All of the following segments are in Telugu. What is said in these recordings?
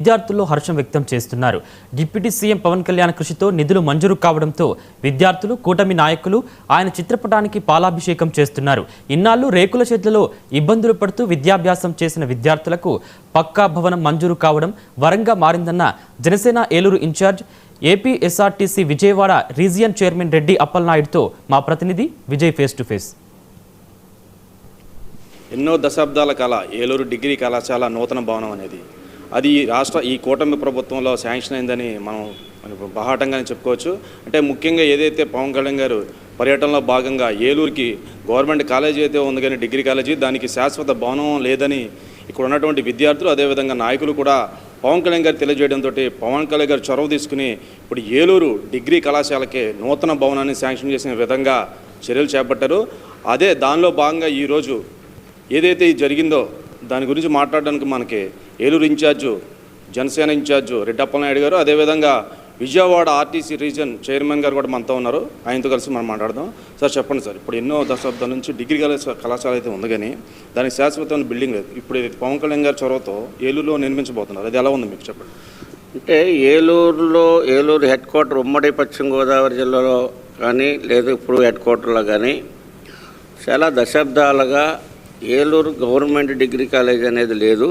విద్యార్థుల్లో హర్షం వ్యక్తం చేస్తున్నారు. డిప్యూటీ సీఎం పవన్ కళ్యాణ్ కృషితో నిధులు మంజూరు కావడంతో విద్యార్థులు, కూటమి నాయకులు ఆయన చిత్రపటానికి పాలాభిషేకం చేస్తున్నారు. ఇన్నాళ్లు రేకుల చేతులలో ఇబ్బందులు పడుతూ విద్యాభ్యాసం చేసిన విద్యార్థులకు పక్కా భవనం మంజూరు కావడం వరంగా మారిందన్న Janasena Eluru incharge, AP SRTC Vijayawada region chairman Reddy అప్పలనాయుడుతో మా ప్రతినిధి విజయ్ ఫేస్ టు ఫేస్. ఎన్నో దశాబ్దాల కాల ఏలూరు డిగ్రీ కళాశాల నూతన భవనం అనేది అది ఈ కూటమి ప్రభుత్వంలో శాంక్షన్ అయిందని మనం బహాటంగానే చెప్పుకోవచ్చు. అంటే ముఖ్యంగా ఏదైతే పవన్ కళ్యాణ్ గారు పర్యటనలో భాగంగా ఏలూరుకి గవర్నమెంట్ కాలేజీ అయితే ఉంది, కానీ డిగ్రీ కాలేజీ దానికి శాశ్వత భవనం లేదని ఇక్కడ ఉన్నటువంటి విద్యార్థులు అదేవిధంగా నాయకులు కూడా పవన్ కళ్యాణ్ గారు తెలియజేయడంతో పవన్ కళ్యాణ్ గారు చొరవ తీసుకుని ఇప్పుడు ఏలూరు డిగ్రీ కళాశాలకే నూతన భవనాన్ని శాంక్షన్ చేసిన విధంగా చర్యలు చేపట్టారు. అదే దానిలో భాగంగా ఈరోజు ఏదైతే జరిగిందో దాని గురించి మాట్లాడడానికి మనకి ఏలూరు ఇన్ఛార్జు, జనసేన ఇన్ఛార్జు రెడ్డి అప్పలనాయుడు గారు, అదేవిధంగా విజయవాడ ఆర్టీసీ రీజన్ చైర్మన్ గారు కూడా మనతో ఉన్నారు. ఆయనతో కలిసి మనం మాట్లాడదాం. సార్ చెప్పండి సార్, ఇప్పుడు ఎన్నో దశాబ్దాల నుంచి డిగ్రీ కళాశాల అయితే ఉంది, కానీ దానికి శాశ్వతమైన బిల్డింగ్ లేదు. ఇప్పుడు పవన్ కళ్యాణ్ గారి చొరవతో ఏలూరులో నిర్మించబోతున్నారు. అది ఎలా ఉంది మీకు చెప్పండి. అంటే ఏలూరు హెడ్ క్వార్టర్ ఉమ్మడి పశ్చిమ గోదావరి జిల్లాలో కానీ లేదు ఇప్పుడు హెడ్ క్వార్టర్లో కానీ చాలా దశాబ్దాలుగా ఏలూరు గవర్నమెంట్ డిగ్రీ కాలేజ్ అనేది లేదు.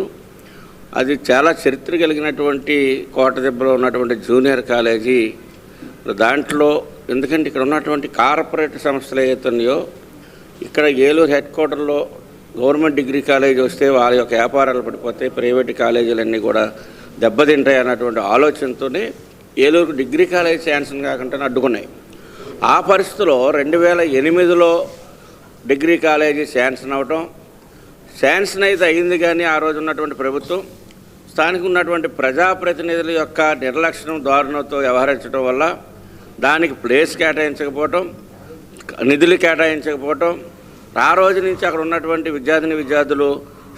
అది చాలా చరిత్ర కలిగినటువంటి కోటదెబ్బలో ఉన్నటువంటి జూనియర్ కాలేజీ. దాంట్లో ఎందుకంటే ఇక్కడ ఉన్నటువంటి కార్పొరేట్ సంస్థలు ఏతున్నాయో ఇక్కడ ఏలూరు హెడ్ క్వార్టర్లో గవర్నమెంట్ డిగ్రీ కాలేజీ వస్తే వాళ్ళ యొక్క వ్యాపారాలు పడిపోతాయి, ప్రైవేట్ కాలేజీలన్నీ కూడా దెబ్బతింటాయి అన్నటువంటి ఆలోచనతోనే ఏలూరు డిగ్రీ కాలేజ్ శాంక్షన్ కాకుండా అడ్డుకున్నాయి. ఆ పరిస్థితిలో 2008లో డిగ్రీ కాలేజీ శాంక్షన్ అవటం, శాంక్షన్ అయితే అయింది, కానీ ఆ రోజు ఉన్నటువంటి ప్రభుత్వం స్థానిక ఉన్నటువంటి ప్రజాప్రతినిధుల యొక్క నిర్లక్ష్యం దారుణంతో వ్యవహరించడం వల్ల దానికి ప్లేస్ కేటాయించకపోవటం, నిధులు కేటాయించకపోవటం, ఆ రోజు నుంచి అక్కడ ఉన్నటువంటి విద్యార్థులు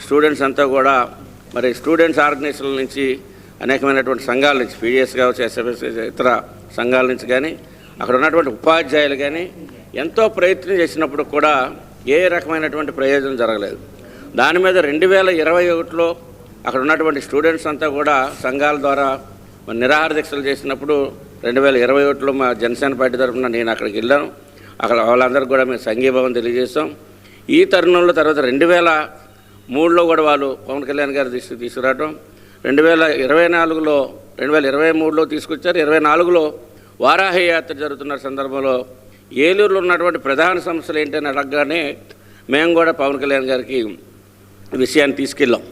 స్టూడెంట్స్ అంతా కూడా మరి స్టూడెంట్స్ ఆర్గనైజేషన్ల నుంచి అనేకమైనటువంటి సంఘాల నుంచి పీడిఎస్ కావచ్చు, ఎస్ఎఫ్ఎస్ ఇతర సంఘాల నుంచి కానీ అక్కడ ఉన్నటువంటి ఉపాధ్యాయులు కానీ ఎంతో ప్రయత్నం చేసినప్పుడు కూడా ఏ రకమైనటువంటి ప్రయోజనం జరగలేదు. దాని మీద 2021లో అక్కడ ఉన్నటువంటి స్టూడెంట్స్ అంతా కూడా సంఘాల ద్వారా నిరాహార దీక్షలు చేసినప్పుడు 2021లో మా జనసేన పార్టీ తరఫున నేను అక్కడికి వెళ్ళాను. అక్కడ వాళ్ళందరికీ కూడా మేము సంఘీభావం తెలియజేస్తాం. ఈ తరుణంలో తర్వాత 2003లో కూడా వాళ్ళు పవన్ కళ్యాణ్ గారి దృష్టికి తీసుకురావటం, 2023లో తీసుకొచ్చారు. 24లో వారాహి యాత్ర జరుగుతున్న సందర్భంలో ఏలూరులో ఉన్నటువంటి ప్రధాన సమస్యలు ఏంటని అడగగానే మేము కూడా పవన్ కళ్యాణ్ గారికి విషయాన్ని తీసుకెళ్ళాం.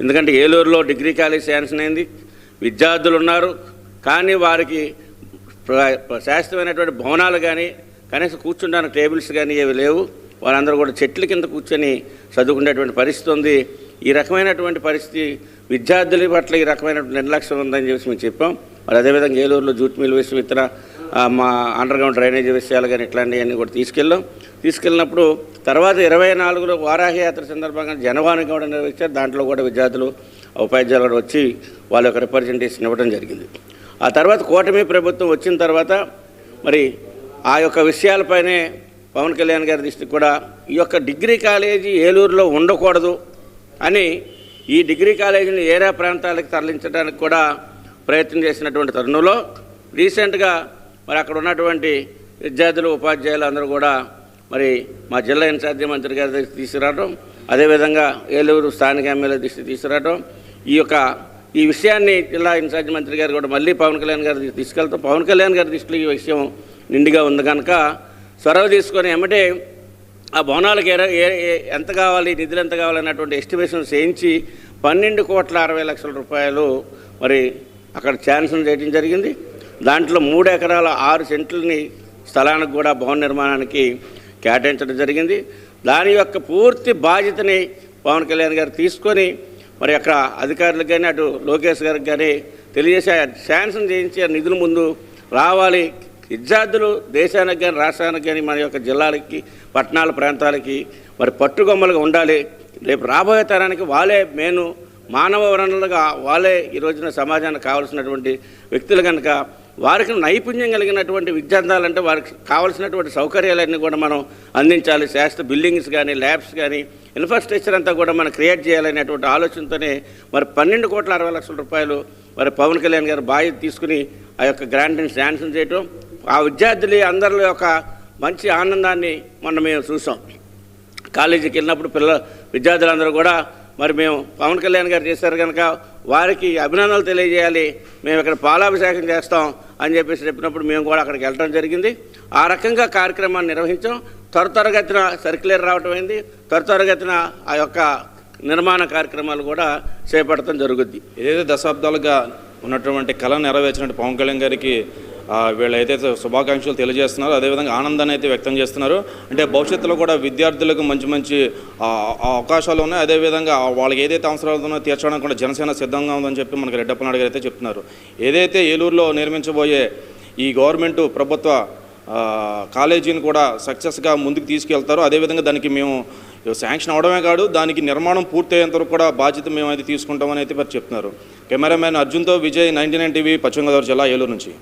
ఎందుకంటే ఏలూరులో డిగ్రీ కాలేజ్ శాంక్షన్ అయింది, విద్యార్థులు ఉన్నారు, కానీ వారికి శాశ్వతమైనటువంటి భవనాలు కానీ కనీసం కూర్చుంటానికి టేబుల్స్ కానీ ఏవి లేవు. వారందరూ కూడా చెట్ల కింద కూర్చొని చదువుకునేటువంటి పరిస్థితి ఉంది. ఈ రకమైనటువంటి పరిస్థితి విద్యార్థుల పట్ల ఈ రకమైనటువంటి నిర్లక్ష్యం ఉందని చెప్పి మేము చెప్పాం. మరి అదేవిధంగా ఏలూరులో జూట్ మిల్ విషయం, ఇతర మా అండర్ గ్రౌండ్ డ్రైనేజీ విషయాలు కానీ ఇట్లాంటివన్నీ కూడా తీసుకెళ్ళినప్పుడు తర్వాత 24లో వారాహి యాత్ర సందర్భంగా జనవాణి కూడా నిర్వహించారు. దాంట్లో కూడా విద్యార్థులు, ఉపాధ్యాయులు కూడా వచ్చి వాళ్ళ యొక్క రిప్రజెంటేషన్ ఇవ్వడం జరిగింది. ఆ తర్వాత కూటమి ప్రభుత్వం వచ్చిన తర్వాత మరి ఆ యొక్క విషయాలపైనే పవన్ కళ్యాణ్ గారి దృష్టికి కూడా ఈ యొక్క డిగ్రీ కాలేజీ ఏలూరులో ఉండకూడదు అని ఈ డిగ్రీ కాలేజీని ఏరియా ప్రాంతాలకు తరలించడానికి కూడా ప్రయత్నం చేసినటువంటి తరుణంలో రీసెంట్గా మరి అక్కడ ఉన్నటువంటి విద్యార్థులు, ఉపాధ్యాయులు అందరూ కూడా మరి మా జిల్లా ఇన్ఛార్జి మంత్రి గారి దృష్టికి తీసుకురావడం, అదేవిధంగా ఏలూరు స్థానిక ఎమ్మెల్యే దృష్టికి తీసుకురావడం, ఈ విషయాన్ని జిల్లా ఇన్ఛార్జి మంత్రి గారు కూడా మళ్ళీ పవన్ కళ్యాణ్ గారి తీసుకెళ్తాం. పవన్ కళ్యాణ్ గారి దృష్టిలో ఈ విషయం నిండుగా ఉంది కనుక చొరవ తీసుకొని ఎమ్మటే ఆ భవనాలకు ఎంత కావాలి, నిధులు ఎంత కావాలన్నటువంటి ఎస్టిమేషన్ చేయించి 12,60,00,000 రూపాయలు మరి అక్కడ శాంక్షన్ చేయడం జరిగింది. దాంట్లో 3 ఎకరాల 6 సెంట్లని స్థలానికి కూడా భవన నిర్మాణానికి కేటాయించడం జరిగింది. దాని యొక్క పూర్తి బాధ్యతని పవన్ కళ్యాణ్ గారు తీసుకొని మరి అక్కడ అధికారులకు కానీ అటు లోకేష్ గారికి కానీ తెలియజేసి శాంక్షన్ చేయించి ఆ నిధులు ముందు రావాలి. విద్యార్థులు దేశానికి కానీ రాష్ట్రానికి కానీ మన యొక్క జిల్లాలకి, పట్టణాల ప్రాంతాలకి మరి పట్టుగొమ్మలుగా ఉండాలి. రేపు రాబోయే తరానికి వాళ్ళే మానవ వనరులుగా వాళ్ళే ఈ రోజున సమాజానికి కావాల్సినటువంటి వ్యక్తులు కనుక వారికి నైపుణ్యం కలిగినటువంటి విద్యార్థాలంటే వారికి కావాల్సినటువంటి సౌకర్యాలన్నీ కూడా మనం అందించాలి. శాస్త్ర బిల్డింగ్స్ కానీ, ల్యాబ్స్ కానీ, ఇన్ఫ్రాస్ట్రక్చర్ అంతా కూడా మనం క్రియేట్ చేయాలనేటువంటి ఆలోచనతోనే మరి 12,60,00,000 రూపాయలు మరి పవన్ కళ్యాణ్ గారు బాధ్యత తీసుకుని ఆ యొక్క గ్రాంట్ని శాంక్షన్ చేయటం, ఆ విద్యార్థులు అందరిలో యొక్క మంచి ఆనందాన్ని మొన్న మేము చూసాం. కాలేజీకి వెళ్ళినప్పుడు విద్యార్థులందరూ కూడా మరి మేము పవన్ కళ్యాణ్ గారు చేశారు కనుక వారికి అభినందనలు తెలియజేయాలి, మేము ఇక్కడ పాలాభిషేకం చేస్తాం అని చెప్పినప్పుడు మేము కూడా అక్కడికి వెళ్ళడం జరిగింది. ఆ రకంగా కార్యక్రమాన్ని నిర్వహించాం. త్వరగతిన సర్క్యులర్ రావటం అయింది. త్వరగతిన ఆ యొక్క నిర్మాణ కార్యక్రమాలు కూడా చేపట్టడం జరుగుద్ది. ఏదైతే దశాబ్దాలుగా ఉన్నటువంటి కళ నెరవేర్చినట్టు పవన్ కళ్యాణ్ గారికి వీళ్ళు ఏదైతే శుభాకాంక్షలు తెలియజేస్తున్నారో అదేవిధంగా ఆనందాన్ని అయితే వ్యక్తం చేస్తున్నారు. అంటే భవిష్యత్తులో కూడా విద్యార్థులకు మంచి అవకాశాలు ఉన్నాయి. అదేవిధంగా వాళ్ళకి ఏదైతే అవసరాలు ఉన్నాయో తీర్చడానికి కూడా జనసేన సిద్ధంగా ఉందని చెప్పి మనకి రెడ్డప్పనాయుడు గారు అయితే చెప్తున్నారు. ఏదైతే ఏలూరులో నిర్మించబోయే ఈ గవర్నమెంట్ ప్రభుత్వ కాలేజీని కూడా సక్సెస్గా ముందుకు తీసుకెళ్తారు. అదేవిధంగా దానికి మేము శాంక్షన్ అవడమే కాదు, దానికి నిర్మాణం పూర్తయ్యేంత వరకు కూడా బాధ్యత మేమైతే తీసుకుంటామని అయితే చెప్తున్నారు. కెమెరామ్యాన్ అర్జున్తో విజయ్, 99 టీవీ, పశ్చిమ గోదావరి జిల్లా, ఏలూరు నుంచి.